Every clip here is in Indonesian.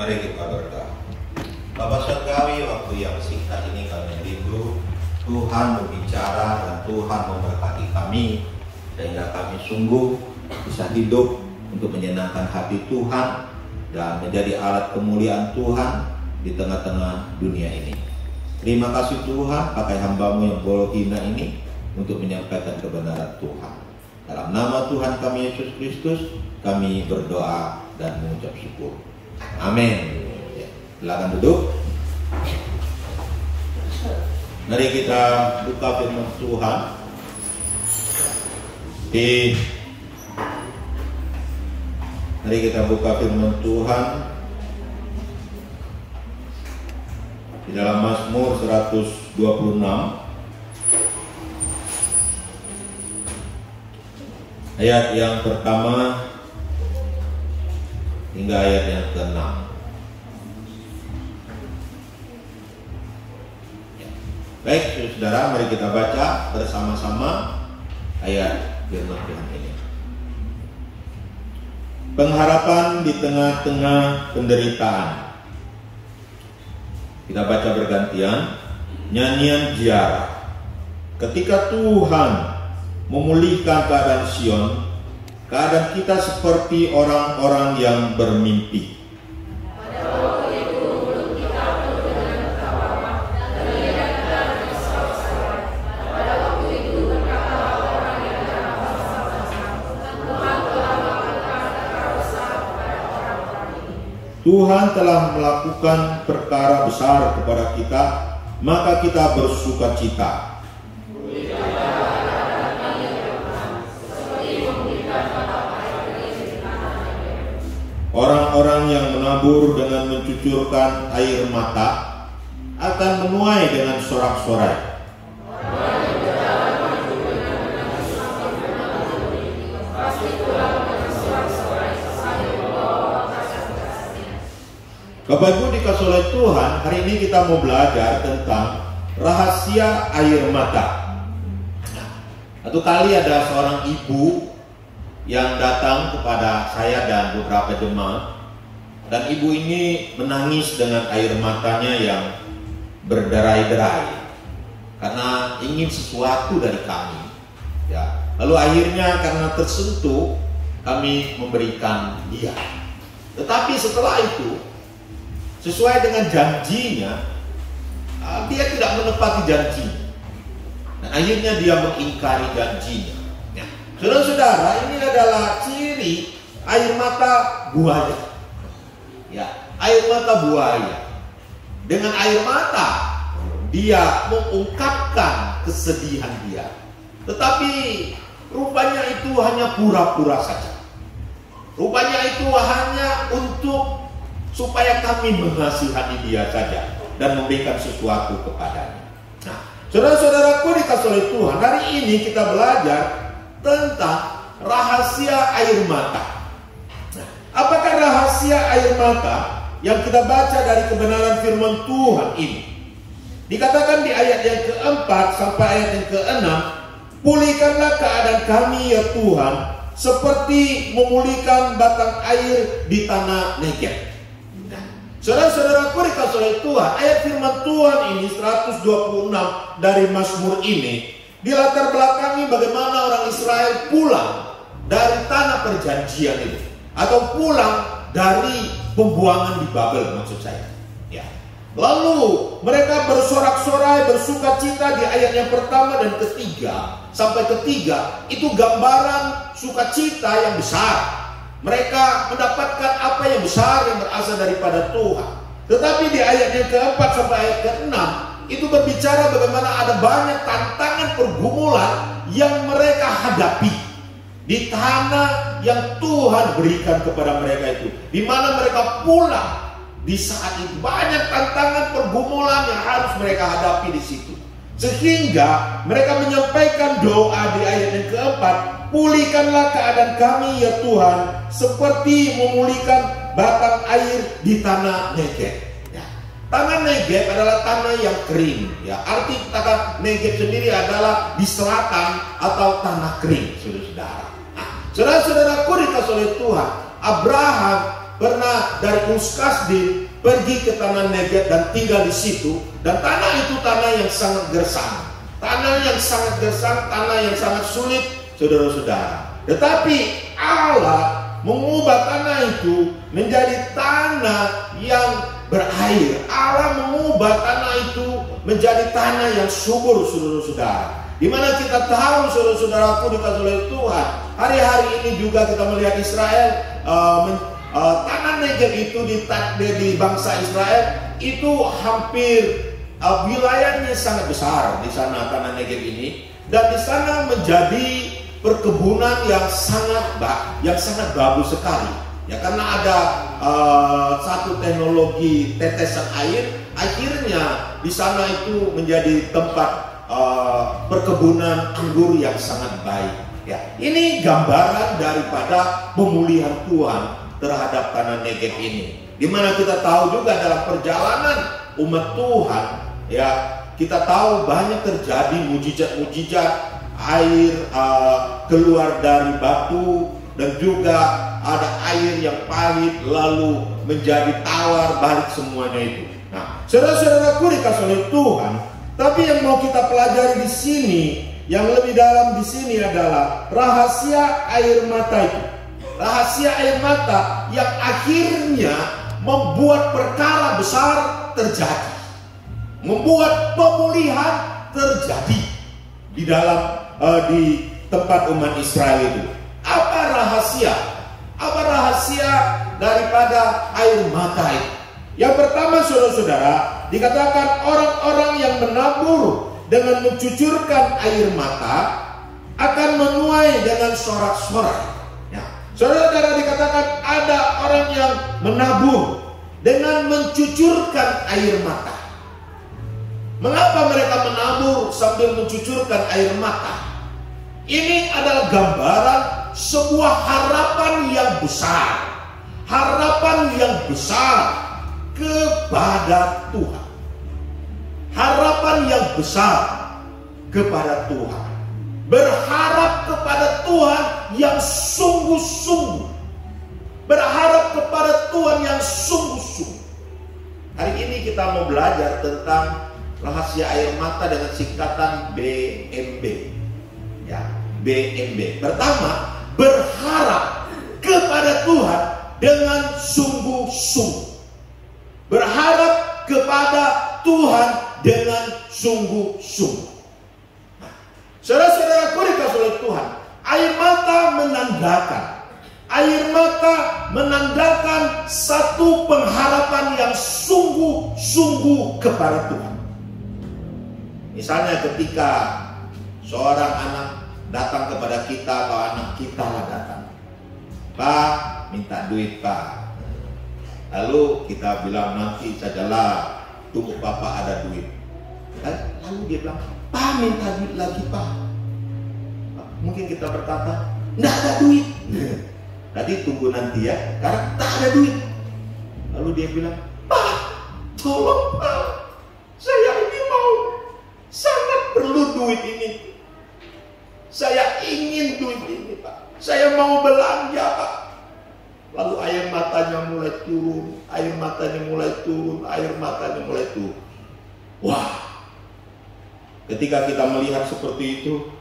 Mari kita berdoa. Bapa Surgawi, waktu yang singkat ini kami rindu Tuhan berbicara dan Tuhan memberkati kami sehingga kami sungguh bisa hidup untuk menyenangkan hati Tuhan dan menjadi alat kemuliaan Tuhan di tengah-tengah dunia ini. Terima kasih Tuhan, pakai hamba-Mu yang boleh hina ini untuk menyampaikan kebenaran Tuhan. Dalam nama Tuhan kami Yesus Kristus, kami berdoa dan mengucap syukur. Amin. Ya, silakan duduk. Mari kita buka firman Tuhan Mari kita buka firman Tuhan di dalam Mazmur 126 ayat yang pertama hingga ayat yang ke-6. Baik, saudara, mari kita baca bersama-sama ayat firman Tuhan ini. Pengharapan di tengah-tengah penderitaan. Kita baca bergantian. Nyanyian ziarah. Ketika Tuhan memulihkan keadaan Sion, keadaan kita seperti orang-orang yang bermimpi. Tuhan telah melakukan perkara besar kepada kita, maka kita bersuka cita. Orang-orang yang menabur dengan mencucurkan air mata akan menuai dengan sorak-sorai. Bapak Ibu dikasih oleh Tuhan, hari ini kita mau belajar tentang rahasia air mata. Satu kali ada seorang ibu yang datang kepada saya dan beberapa jemaat, dan ibu ini menangis dengan air matanya yang berderai-derai karena ingin sesuatu dari kami. Ya. Lalu akhirnya karena tersentuh, kami memberikan dia. Tetapi setelah itu, sesuai dengan janjinya, dia tidak menepati janjinya. Dan akhirnya dia mengingkari janjinya. Ya. Saudara-saudara, ini adalah ciri air mata buaya. Ya, air mata buaya. Dengan air mata, dia mengungkapkan kesedihan dia. Tetapi rupanya itu hanya pura-pura saja. Rupanya itu hanya untuk supaya kami mengasihani dia saja dan memberikan sesuatu kepadanya. Nah, saudara-saudaraku dikasih oleh Tuhan, hari ini kita belajar tentang rahasia air mata. Nah, apakah rahasia air mata yang kita baca dari kebenaran firman Tuhan ini? Dikatakan di ayat yang ke-4 sampai ayat yang ke-6, pulihkanlah keadaan kami ya Tuhan, seperti memulihkan batang air di tanah Negeb. Saudara-saudaraku dikasih oleh Tuhan, ayat firman Tuhan ini 126 dari Mazmur ini dilatar belakangi bagaimana orang Israel pulang dari tanah perjanjian itu, atau pulang dari pembuangan di Babel maksud saya. Ya. Lalu mereka bersorak-sorai, bersuka cita di ayat yang pertama dan ketiga sampai ketiga, itu gambaran sukacita yang besar. Mereka mendapatkan apa yang besar yang berasal daripada Tuhan. Tetapi di ayat yang ke-4 sampai ayat ke-6 itu berbicara bagaimana ada banyak tantangan pergumulan yang mereka hadapi di tanah yang Tuhan berikan kepada mereka itu, di mana mereka pulang di saat itu. Banyak tantangan pergumulan yang harus mereka hadapi di situ, sehingga mereka menyampaikan doa di ayat yang ke-4, pulihkanlah keadaan kami ya Tuhan, seperti memulihkan batang air di tanah Negeb. Ya. Tanah Negeb adalah tanah yang kering. Ya. Arti kata Negeb sendiri adalah di selatan atau tanah kering, saudara-saudara. Nah, saudara-saudaraku dikasih oleh Tuhan, Abraham pernah dari Uskasdim pergi ke tanah Negev dan tinggal di situ, dan tanah itu tanah yang sangat gersang, tanah yang sangat gersang, tanah yang sangat sulit, saudara-saudara. Tetapi Allah mengubah tanah itu menjadi tanah yang berair. Allah mengubah tanah itu menjadi tanah yang subur, saudara-saudara. Dimana kita tahu, saudara-saudaraku dikasih oleh Tuhan, hari-hari ini juga kita melihat Israel, tanah Negev itu di bangsa Israel itu hampir wilayahnya sangat besar di sana, tanah Negev ini, dan di sana menjadi perkebunan yang sangat bagus sekali. Ya, karena ada satu teknologi tetesan air, akhirnya di sana itu menjadi tempat perkebunan anggur yang sangat baik. Ya, ini gambaran daripada pemulihan Tuhan terhadap tanah Negev ini. Dimana kita tahu juga dalam perjalanan umat Tuhan, ya, kita tahu banyak terjadi mujizat-mujizat, air keluar dari batu, dan juga ada air yang pahit lalu menjadi tawar balik semuanya itu. Nah, saudara-saudaraku dikasih oleh Tuhan, tapi yang mau kita pelajari di sini, yang lebih dalam di sini adalah rahasia air mata itu. Rahasia air mata yang akhirnya membuat perkara besar terjadi, membuat pemulihan terjadi di dalam di tempat umat Israel itu. Apa rahasia? Apa rahasia daripada air mata itu? Yang pertama, saudara-saudara, dikatakan orang-orang yang menabur dengan mencucurkan air mata akan menuai dengan sorak-sorai. Ya. Saudara-saudara, dikatakan ada orang yang menabur dengan mencucurkan air mata. Mengapa mereka menabur sambil mencucurkan air mata? Ini adalah gambaran sebuah harapan yang besar. Harapan yang besar kepada Tuhan. Harapan yang besar kepada Tuhan. Berharap kepada Tuhan yang sungguh-sungguh. Berharap kepada Tuhan yang sungguh-sungguh. Hari ini kita mau belajar tentang rahasia air mata dengan singkatan BMB. Ya, BMB. Pertama, berharap kepada Tuhan dengan sungguh-sungguh. Berharap kepada Tuhan dengan sungguh-sungguh. Nah, saudara-saudaraku dikasih oleh Tuhan, air mata menandakan satu pengharapan yang sungguh-sungguh kepada Tuhan. Misalnya ketika seorang anak datang kepada kita, atau anak kita datang, "Pak, minta duit, Pak." Lalu kita bilang, "Nanti sajalah, tunggu Bapak ada duit." Lalu dia bilang, "Pak, minta duit lagi, Pak." Mungkin kita berkata, "Nggak ada duit." Tadi tunggu nanti ya, karena tak ada duit. Lalu dia bilang, "Pak, tolong Pak, saya ini sangat perlu duit ini. Saya ingin duit ini, Pak. Saya mau belanja, Pak." Lalu air matanya mulai turun, air matanya mulai turun, air matanya mulai turun. Wah, ketika kita melihat seperti itu,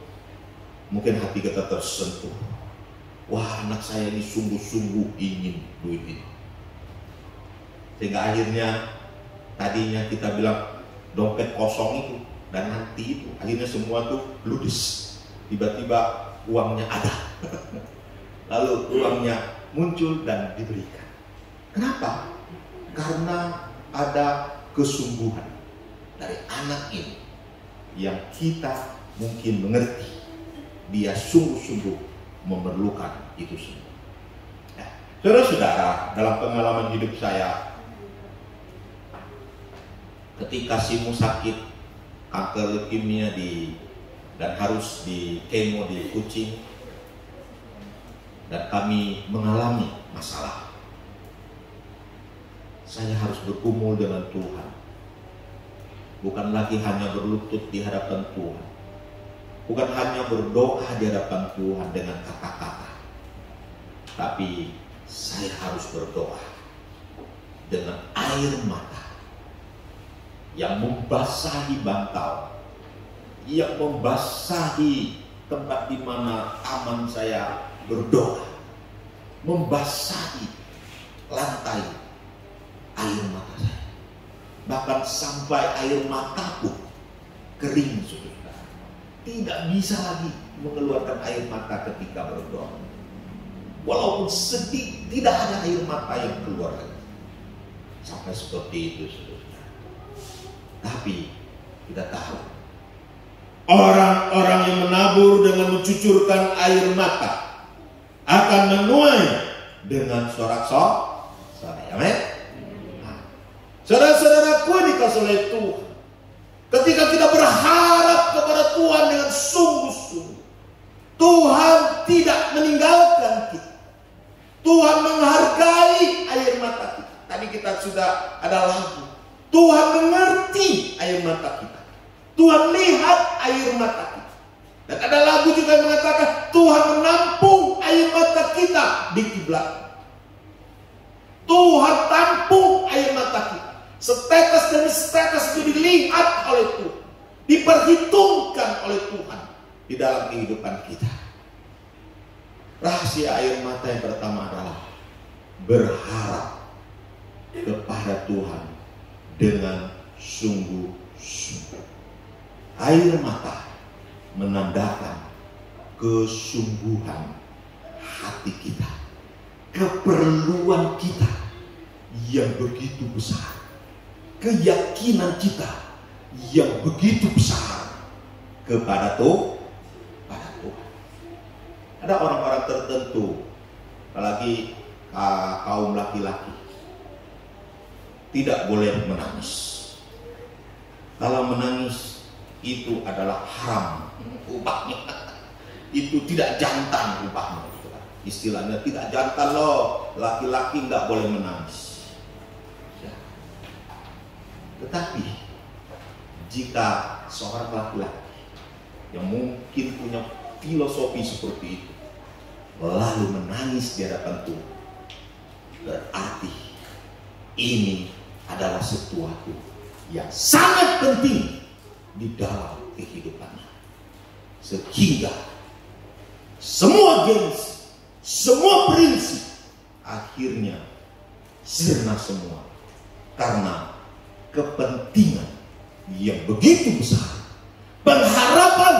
mungkin hati kita tersentuh. Wah, anak saya ini sungguh-sungguh ingin duit ini. Sehingga akhirnya tadinya kita bilang dompet kosong itu dan hati itu, akhirnya semua tuh ludes. Tiba-tiba uangnya ada. Lalu uangnya muncul dan diberikan. Kenapa? Karena ada kesungguhan dari anak ini yang kita mungkin mengerti. Dia sungguh-sungguh memerlukan itu semua. Ya. Saudara-saudara, dalam pengalaman hidup saya, ketika Simu sakit kanker leukemia dan harus di kemo di Kucing, dan kami mengalami masalah, saya harus bergumul dengan Tuhan. Bukan lagi hanya berlutut di hadapan Tuhan, bukan hanya berdoa di hadapan Tuhan dengan kata-kata, tapi saya harus berdoa dengan air mata yang membasahi bantal, yang membasahi tempat di mana aman saya berdoa, membasahi lantai air mata saya. Bahkan sampai air mata pun kering, saudara. Tidak bisa lagi mengeluarkan air mata ketika berdoa. Walaupun sedih, tidak ada air mata yang keluar lagi. Sampai seperti itu, saudara. Tapi kita tahu, orang-orang yang menabur dengan mencucurkan air mata akan menuai dengan sorak-sorai. Amin. Saudara-saudaraku yang dikasihi oleh Tuhan, ketika kita berharap kepada Tuhan dengan sungguh-sungguh, Tuhan tidak meninggalkan kita. Tuhan menghargai air mata kita. Tadi kita sudah ada lagu. Tuhan mengerti air mata kita. Tuhan lihat air mata kita. Dan ada lagu juga yang mengatakan Tuhan menampung air mata kita di kiblat. Tuhan tampung air mata kita. Setetes demi setetes itu dilihat oleh Tuhan, diperhitungkan oleh Tuhan di dalam kehidupan kita. Rahasia air mata yang pertama adalah berharap kepada Tuhan dengan sungguh-sungguh. Air mata menandakan kesungguhan hati kita, keperluan kita yang begitu besar, keyakinan kita yang begitu besar kepada Tuhan. Ada orang-orang tertentu, apalagi kaum laki-laki, tidak boleh menangis. Kalau menangis itu adalah haram upahnya. Itu tidak jantan upahnya. Istilahnya tidak jantan loh, laki-laki nggak boleh menangis. Tetapi jika seorang laki-laki yang mungkin punya filosofi seperti itu lalu menangis di hadapan Tuhan, berarti ini adalah sesuatu yang sangat penting di dalam kehidupannya, sehingga semua gengsi, semua prinsip akhirnya sirna semua karena kepentingan yang begitu besar, pengharapan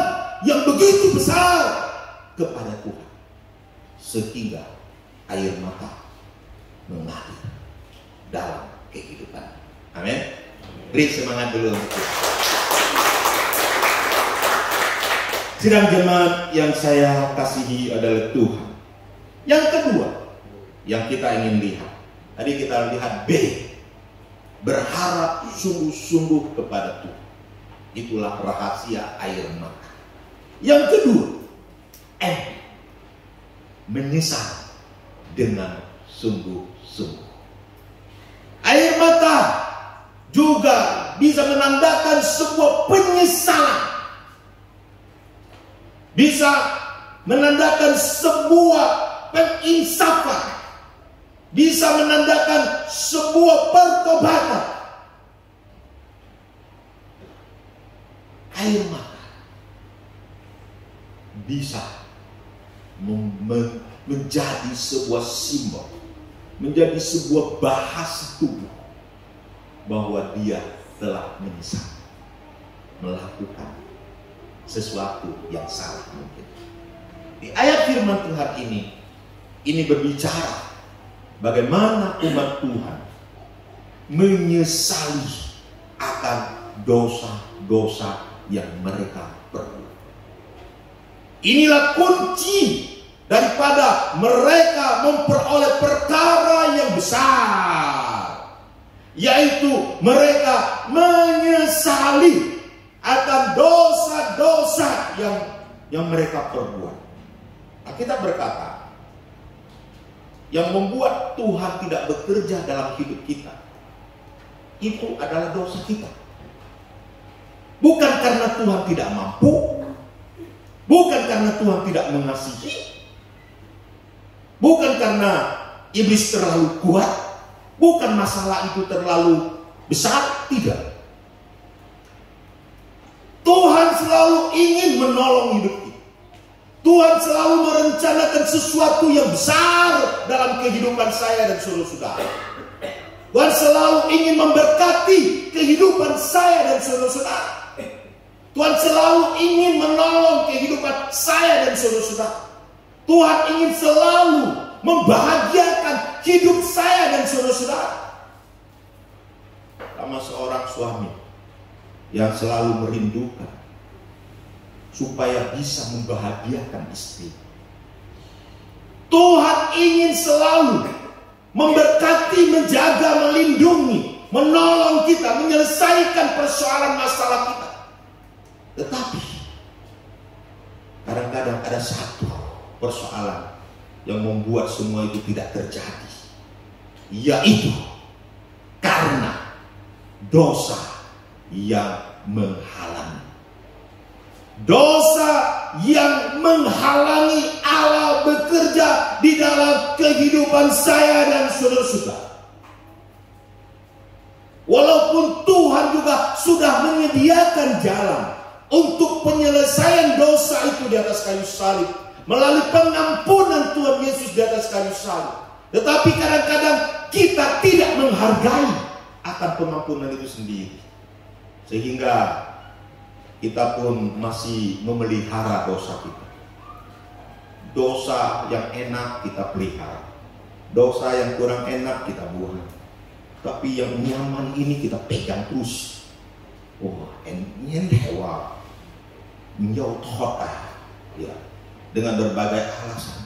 yang begitu besar kepada Tuhan, sehingga air mata mengalir dalam kehidupan. Amin. Beri semangat dulu. Sidang jemaat yang saya kasihi adalah Tuhan. Yang kedua yang kita ingin lihat, tadi kita lihat B, berharap sungguh-sungguh kepada Tuhan. Itulah rahasia air mata. Yang kedua, M, menyesal dengan sungguh-sungguh. Air mata juga bisa menandakan sebuah penyesalan, bisa menandakan sebuah penginsafan, bisa menandakan sebuah pertobatan. Air mata bisa menjadi sebuah simbol, menjadi sebuah bahasa tubuh bahwa dia telah menyesal melakukan sesuatu yang salah mungkin. Di ayat firman Tuhan ini berbicara bagaimana umat Tuhan menyesali akan dosa-dosa yang mereka perbuat. Inilah kunci daripada mereka memperoleh perkara yang besar, yaitu mereka menyesali akan dosa-dosa yang mereka perbuat. Nah, kita berkata, yang membuat Tuhan tidak bekerja dalam hidup kita itu adalah dosa kita. Bukan karena Tuhan tidak mampu, bukan karena Tuhan tidak mengasihi, bukan karena iblis terlalu kuat, bukan masalah itu terlalu besar, tidak. Tuhan selalu ingin menolong hidup kita. Tuhan selalu merencanakan sesuatu yang besar dalam kehidupan saya dan saudara-saudara. Tuhan selalu ingin memberkati kehidupan saya dan saudara-saudara. Tuhan selalu ingin menolong kehidupan saya dan saudara-saudara. Tuhan ingin selalu membahagiakan hidup saya dan saudara-saudara. Sama seorang suami yang selalu merindukan supaya bisa membahagiakan istri. Tuhan ingin selalu memberkati, menjaga, melindungi, menolong kita, menyelesaikan persoalan masalah kita. Tetapi kadang-kadang ada satu persoalan yang membuat semua itu tidak terjadi, yaitu karena dosa yang menghalangi. Dosa yang menghalangi Allah bekerja di dalam kehidupan saya dan saudara-saudara. Walaupun Tuhan juga sudah menyediakan jalan untuk penyelesaian dosa itu di atas kayu salib, melalui pengampunan Tuhan Yesus di atas kayu salib. Tetapi kadang-kadang kita tidak menghargai akan pengampunan itu sendiri. Sehingga kita pun masih memelihara dosa kita. Dosa yang enak kita pelihara. Dosa yang kurang enak kita buang. Tapi yang nyaman ini kita pegang terus. Oh, ini hewa. Menjauh thota. Ya. Dengan berbagai alasan.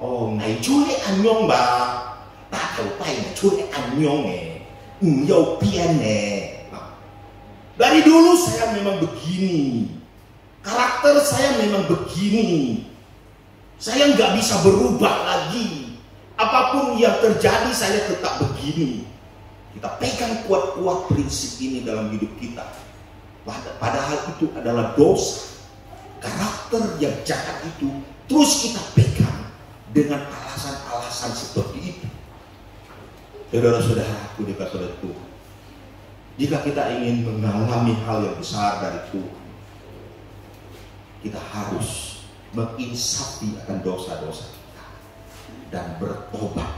Oh, ngai curi anyong ba. Tak tahu pai curi anyong menjauh pian Dari dulu saya memang begini. Karakter saya memang begini. Saya nggak bisa berubah lagi. Apapun yang terjadi saya tetap begini. Kita pegang kuat-kuat prinsip ini dalam hidup kita. Padahal itu adalah dosa. Karakter yang jahat itu terus kita pegang dengan alasan-alasan seperti itu. Saudara-saudaraku dikatakan Tuhan, jika kita ingin mengalami hal yang besar dari Tuhan, kita harus menginsafi akan dosa-dosa kita dan bertobat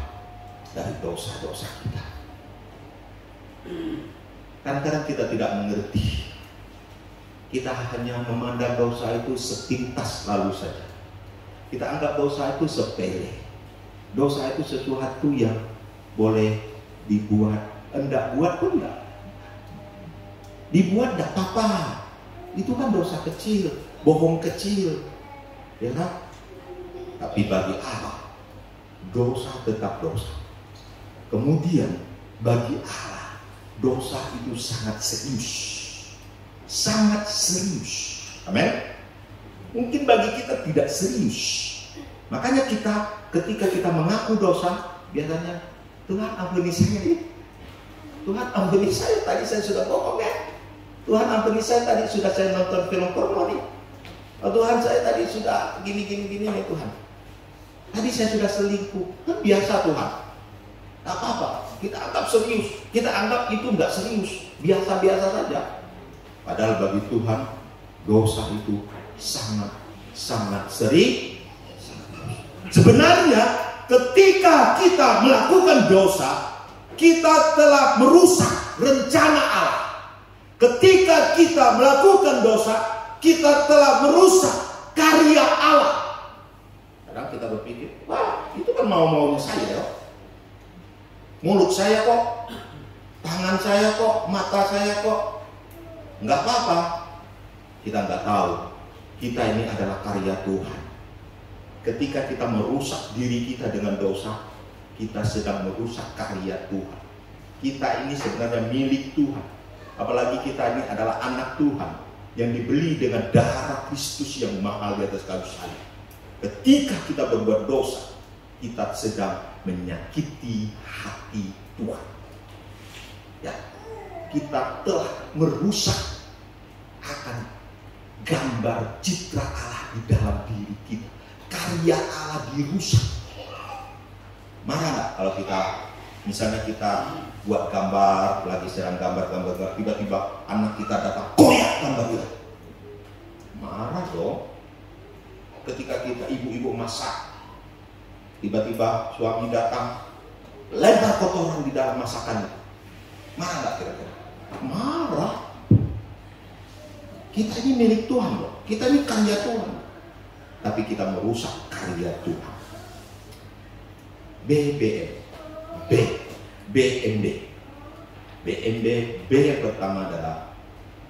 dari dosa-dosa kita. Kadang-kadang kita tidak mengerti. Kita hanya memandang dosa itu sepintas lalu saja. Kita anggap dosa itu sepele. Dosa itu sesuatu yang boleh dibuat, enggak buat pun enggak. Dibuat enggak apa-apa. Itu kan dosa kecil, bohong kecil. Ya kan? Tapi bagi Allah, dosa tetap dosa. Kemudian bagi Allah, dosa itu sangat serius. Sangat serius. Amin. Mungkin bagi kita tidak serius. Makanya kita ketika kita mengaku dosa, biasanya Tuhan ampuni saya. Tuhan ampuni saya, tadi saya sudah bohong ya. Tuhan ampuni saya, tadi sudah saya nonton film porno nih. Oh, Tuhan saya tadi sudah gini nih Tuhan. Tadi saya sudah selingkuh. Kan biasa Tuhan. Tak apa-apa. Kita anggap serius. Kita anggap itu enggak serius. Biasa-biasa saja. Padahal bagi Tuhan dosa itu sangat serius. Sebenarnya ketika kita melakukan dosa, kita telah merusak rencana Allah. Ketika kita melakukan dosa, kita telah merusak karya Allah. Kadang kita berpikir, wah itu kan mau-maunya saya ya. Mulut saya kok, tangan saya kok, mata saya kok. Enggak apa-apa. Kita enggak tahu kita ini adalah karya Tuhan. Ketika kita merusak diri kita dengan dosa, kita sedang merusak karya Tuhan. Kita ini sebenarnya milik Tuhan. Apalagi kita ini adalah anak Tuhan yang dibeli dengan darah Kristus yang mahal di atas kayu salib. Ketika kita berbuat dosa, kita sedang menyakiti hati Tuhan. Ya, kita telah merusak akan gambar citra Allah di dalam diri kita. Karya Allah dirusak. Marah kalau kita misalnya kita buat gambar, lagi sedang gambar, tiba-tiba anak kita datang koyak gambar kita, marah dong. Ketika kita ibu-ibu masak, tiba-tiba suami datang lempar kotoran di dalam masakan, marah nggak kira-kira? Marah. Kita ini milik Tuhan loh, kita ini karya Tuhan, tapi kita merusak karya Tuhan. BMB yang pertama adalah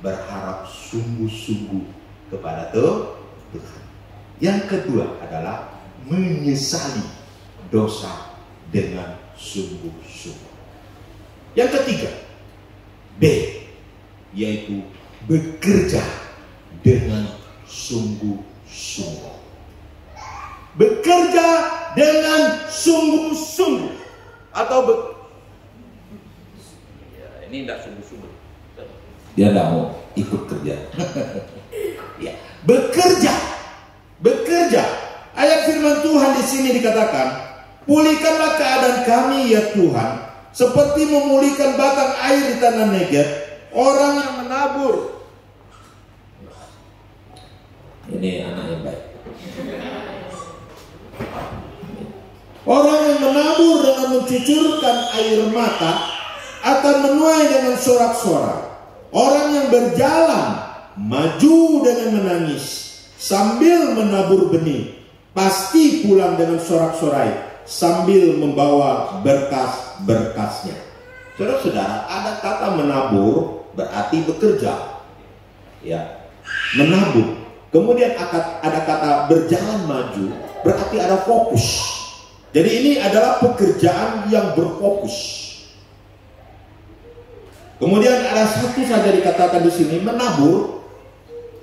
berharap sungguh-sungguh kepada Tuhan. Yang kedua adalah menyesali dosa dengan sungguh-sungguh. Yang ketiga, B, yaitu bekerja dengan sungguh-sungguh. Bekerja dengan sungguh-sungguh atau ya, ini tidak sungguh-sungguh. Dia tidak mau ikut kerja. Ya, bekerja. Ayat firman Tuhan di sini dikatakan, pulihkanlah keadaan kami ya Tuhan, seperti memulihkan batang air di tanah Negev, orang yang menabur. Ini anak yang baik. Orang yang menabur dengan mencucurkan air mata akan menuai dengan sorak-sorai. Orang yang berjalan maju dengan menangis sambil menabur benih pasti pulang dengan sorak-sorai sambil membawa berkas-berkasnya. Saudara-saudara, ada kata menabur berarti bekerja, ya, menabur. Kemudian ada kata berjalan maju berarti ada fokus. Jadi ini adalah pekerjaan yang berfokus. Kemudian ada satu saja dikatakan di sini, menabur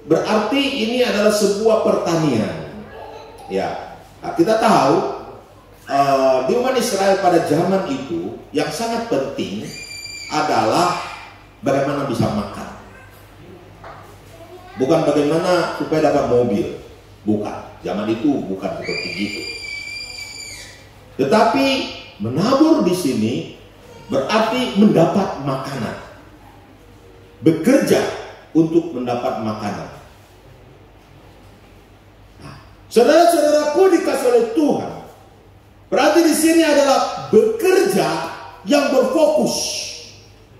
berarti ini adalah sebuah pertanian. Ya, nah, kita tahu di umat Israel pada zaman itu yang sangat penting adalah bagaimana bisa makan. Bukan bagaimana supaya dapat mobil, bukan. Zaman itu bukan seperti itu. Tetapi menabur di sini berarti mendapat makanan. Bekerja untuk mendapat makanan. Nah, saudara-saudaraku dikasih oleh Tuhan, berarti di sini adalah bekerja yang berfokus.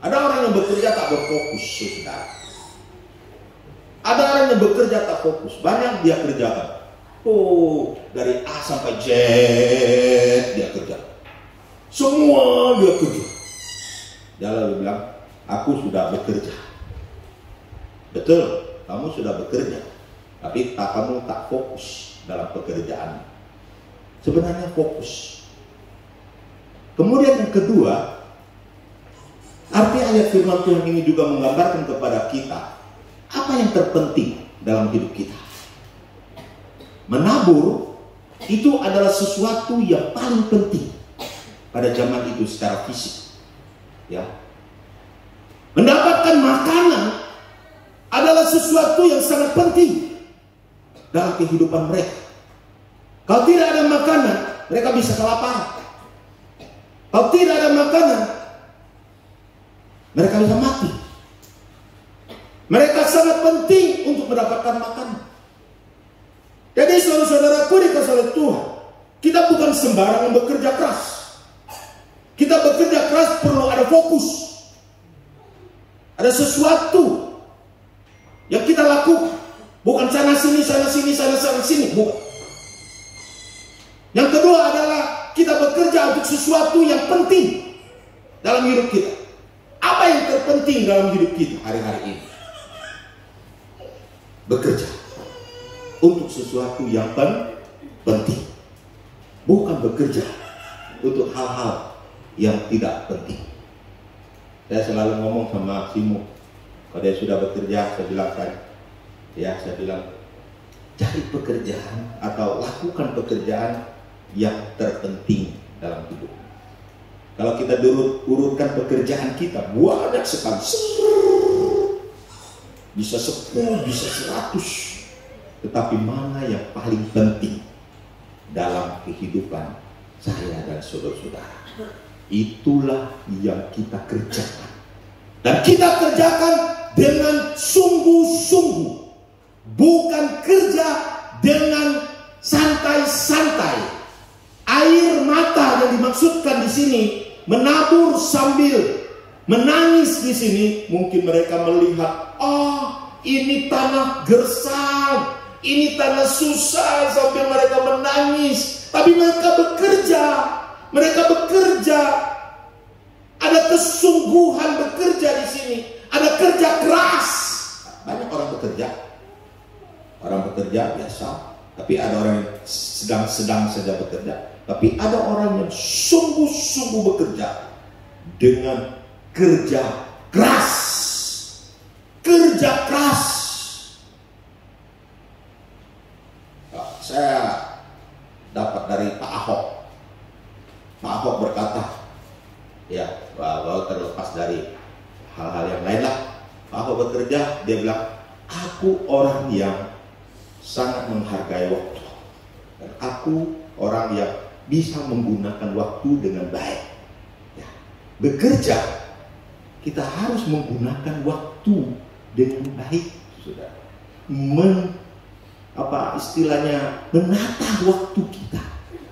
Ada orang yang bekerja tak berfokus, saudara. Ada orang yang bekerja tak fokus, banyak dia kerjakan. Oh, dari A sampai Z dia kerja. Semua dia kerja. Dia lalu bilang, aku sudah bekerja. Betul, kamu sudah bekerja. Tapi kamu tak fokus dalam pekerjaan. Sebenarnya fokus. Kemudian yang kedua, arti ayat firman Tuhan ini juga menggambarkan kepada kita apa yang terpenting dalam hidup kita. Menabur itu adalah sesuatu yang paling penting pada zaman itu secara fisik. Ya. Mendapatkan makanan adalah sesuatu yang sangat penting dalam kehidupan mereka. Kalau tidak ada makanan, mereka bisa kelaparan. Kalau tidak ada makanan, mereka bisa mati. Mereka sangat penting untuk mendapatkan makanan. Jadi saudara-saudaraku dikasih oleh Tuhan, kita bukan sembarangan bekerja keras. Kita bekerja keras perlu ada fokus. Ada sesuatu yang kita lakukan. Bukan sana sini, sana sini, sana sini. Bukan. Yang kedua adalah kita bekerja untuk sesuatu yang penting dalam hidup kita. Apa yang terpenting dalam hidup kita hari-hari ini? Bekerja untuk sesuatu yang penting, bukan bekerja untuk hal-hal yang tidak penting. Saya selalu ngomong sama Simo, kalau dia sudah bekerja, saya bilang cari pekerjaan atau lakukan pekerjaan yang terpenting dalam hidup. Kalau kita urutkan pekerjaan kita, banyak sekali, bisa 10, bisa 100. Tetapi mana yang paling penting dalam kehidupan saya dan saudara-saudara? Itulah yang kita kerjakan. Dan kita kerjakan dengan sungguh-sungguh. Bukan kerja dengan santai-santai. Air mata yang dimaksudkan di sini, menabur sambil menangis di sini. Mungkin mereka melihat, ini tanah gersang, ini tanah susah, sambil mereka menangis. Tapi mereka bekerja. Mereka bekerja, ada kesungguhan bekerja di sini, ada kerja keras. Banyak orang bekerja biasa, tapi ada orang yang sedang saja bekerja. Tapi ada orang yang sungguh-sungguh bekerja dengan kerja keras, kerja keras. Saya dapat dari Pak Ahok. Pak Ahok berkata, ya, bahwa terlepas dari hal-hal yang lain lah, Pak Ahok bekerja, dia bilang, aku orang yang sangat menghargai waktu, dan aku orang yang bisa menggunakan waktu dengan baik. Ya, bekerja, kita harus menggunakan waktu dengan baik, saudara. Istilahnya menata waktu kita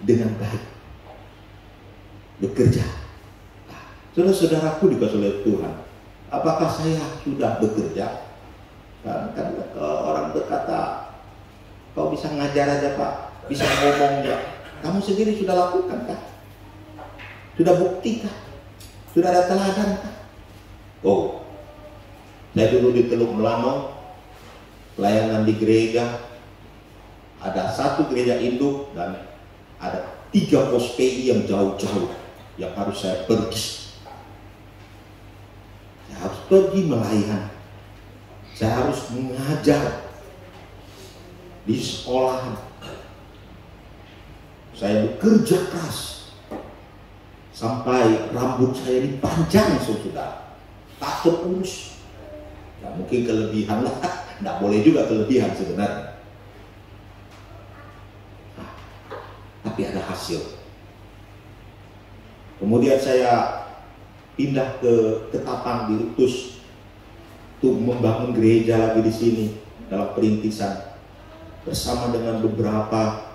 dengan baik. Bekerja. Saudara-saudaraku dikasih oleh Tuhan, apakah saya sudah bekerja? Kan orang berkata, kau bisa ngajar aja Pak, bisa ngomong ya. Kamu sendiri sudah lakukan kan? Sudah buktikan? Sudah ada teladan kan? Saya dulu di Teluk Melano, pelayanan di gereja, ada satu gereja induk dan ada 3 pos PI yang jauh-jauh yang harus saya pergi. Saya harus pergi melayani. Saya harus mengajar di sekolahan. Saya bekerja keras sampai rambut saya ini panjang, saudara, tak terurus. Ya, mungkin kelebihan lah, tidak boleh juga kelebihan sebenarnya. Tapi ada hasil. Kemudian saya pindah ke Ketapang, diutus untuk membangun gereja lagi di sini dalam perintisan bersama dengan beberapa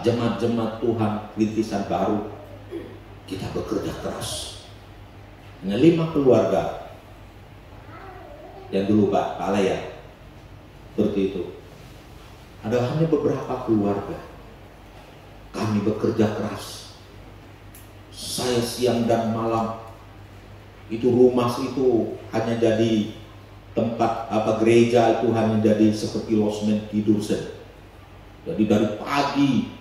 jemaat-jemaat Tuhan perintisan baru. Kita bekerja keras. Hanya 5 keluarga yang dulu Pak Alaya seperti itu. Ada hanya beberapa keluarga. Kami bekerja keras. Saya siang dan malam. Itu rumah itu hanya jadi tempat gereja itu hanya jadi seperti losmen tidur saja. Jadi dari pagi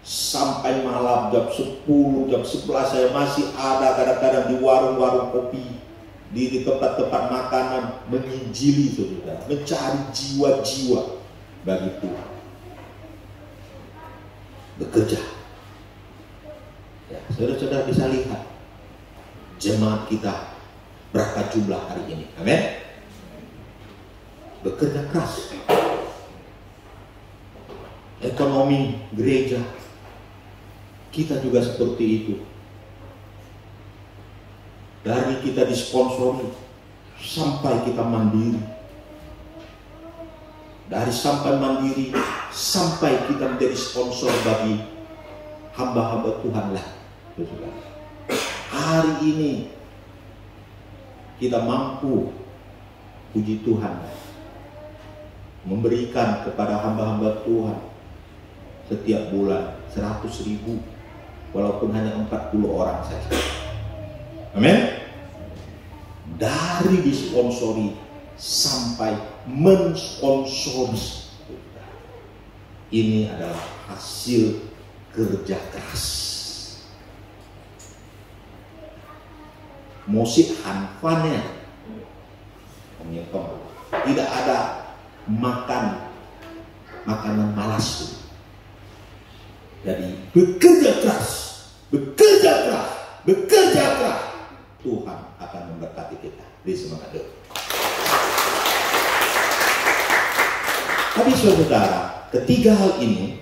sampai malam jam 10, jam 11 saya masih ada kadang-kadang di warung-warung kopi, di tempat-tempat makanan menginjili saudara, mencari jiwa-jiwa bagi Tuhan. Bekerja. Ya, saudara-saudara bisa lihat jemaat kita berapa jumlah hari ini. Amin. Bekerja keras. Ekonomi gereja kita juga seperti itu. Dari kita disponsori sampai kita mandiri. Dari sampai mandiri sampai kita menjadi sponsor bagi hamba-hamba Tuhan lah. Hari ini kita mampu, puji Tuhan, memberikan kepada hamba-hamba Tuhan setiap bulan 100.000, walaupun hanya 40 orang saja. Amin. Dari disponsori sampai mensponsori, ini adalah hasil kerja keras. Musik hanfannya, tidak ada makanan malas. Jadi bekerja keras, Tuhan akan memberkati kita. Beri semangat dulu. Tapi saudara, ketiga hal ini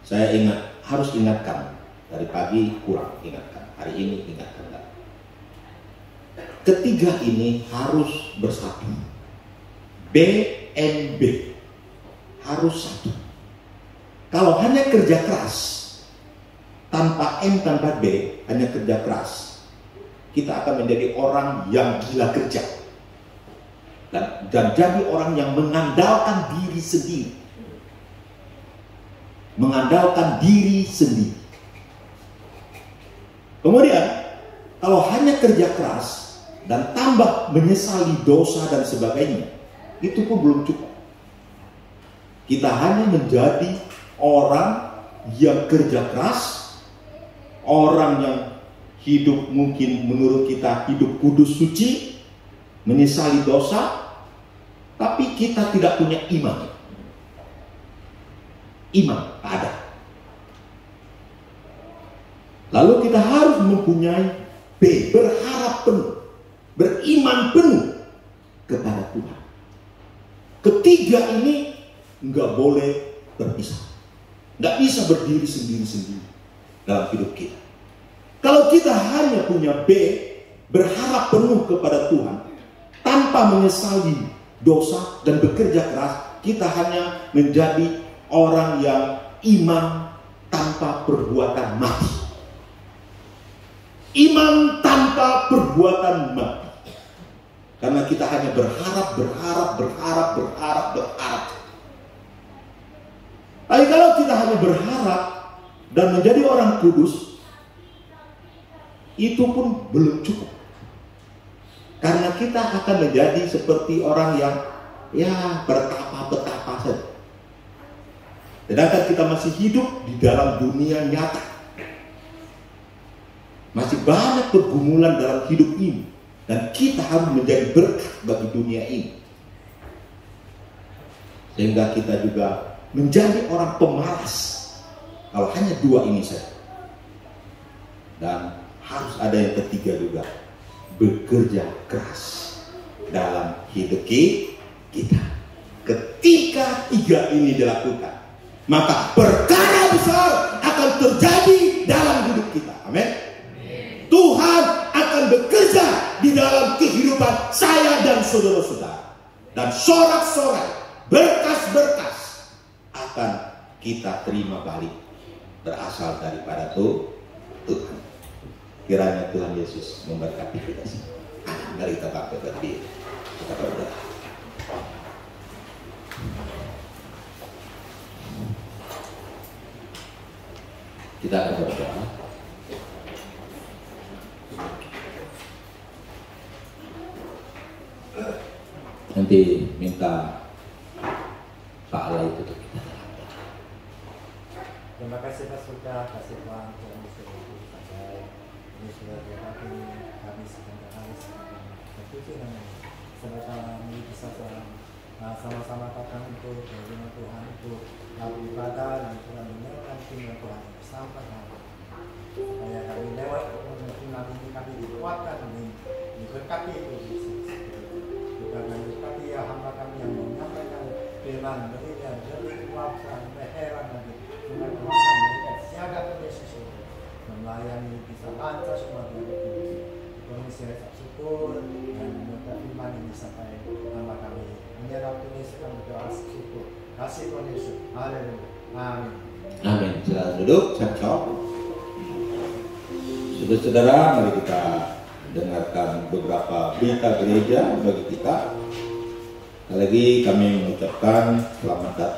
saya ingat harus ingatkan. Dari pagi kurang ingatkan, hari ini ingatkan lagi. Ketiga ini harus bersatu. BNB harus satu. Kalau hanya kerja keras tanpa M tanpa B, hanya kerja keras, kita akan menjadi orang yang gila kerja dan jadi orang yang mengandalkan diri sendiri. Mengandalkan diri sendiri. Kemudian kalau hanya kerja keras dan tambah menyesali dosa dan sebagainya, itu pun belum cukup. Kita hanya menjadi orang yang kerja keras, orang yang hidup mungkin menurut kita hidup kudus suci, menyesali dosa, tapi kita tidak punya iman. Iman ada. Lalu kita harus mempunyai B, berharap penuh, beriman penuh kepada Tuhan. Ketiga ini nggak boleh berpisah, nggak bisa berdiri sendiri-sendiri dalam hidup kita. Kalau kita hanya punya B, berharap penuh kepada Tuhan, tanpa menyesali dosa dan bekerja keras, kita hanya menjadi orang yang iman tanpa perbuatan mati. Iman tanpa perbuatan mati. Karena kita hanya berharap. Tapi kalau kita hanya berharap dan menjadi orang kudus, itu pun belum cukup. Karena kita akan menjadi seperti orang yang bertapa-betapa saja. Sedangkan kita masih hidup di dalam dunia nyata. Masih banyak pergumulan dalam hidup ini. Dan kita harus menjadi berkat bagi dunia ini. Sehingga kita juga menjadi orang pemalas. Kalau hanya dua ini saja. Dan harus ada yang ketiga juga. Bekerja keras dalam hidup kita. Ketika tiga ini dilakukan, maka perkara besar akan terjadi dalam hidup kita. Amin. Tuhan akan bekerja di dalam kehidupan saya dan saudara-saudara. Dan sorak-sorai, berkas-berkas akan kita terima balik. Berasal daripada Tuhan. Kiranya Tuhan Yesus memberkati kita semua. Mari kita bangkit berdiri. Kita berdoa. Kita akan berdoa. Nanti minta Pak Allah itu untuk kita dalam doa. Terima kasih Pak Surga, kasih Tuhan Tuhan Yesus sampai ini sudah berkati kami sebentar hari terpuji namanya. Semoga kami bisa sama-sama datang untuk firman Tuhan, untuk beribadah dan Tuhan mendengarkan firman Tuhan sampai kami. Supaya kami lewat firman ini kami dikuatkan, diberkati itu Yesus. Karena berkati ya hamba kami yang menyampaikan firman, berikan kekuatan, heran lagi firman Tuhan kami siaga ke Yesus melayani bisa lancar semua dari itu. Kami siap syukur dan meminta firman ini sampai hamba kami. Menyerah Yesus kami berdoa syukur. Kasih Tuhan Yesus. Haleluya. Amin. Amin. Silakan duduk, cocok. Saudara-saudara, mari kita dengarkan beberapa berita gereja bagi kita. Sekali lagi kami mengucapkan selamat datang.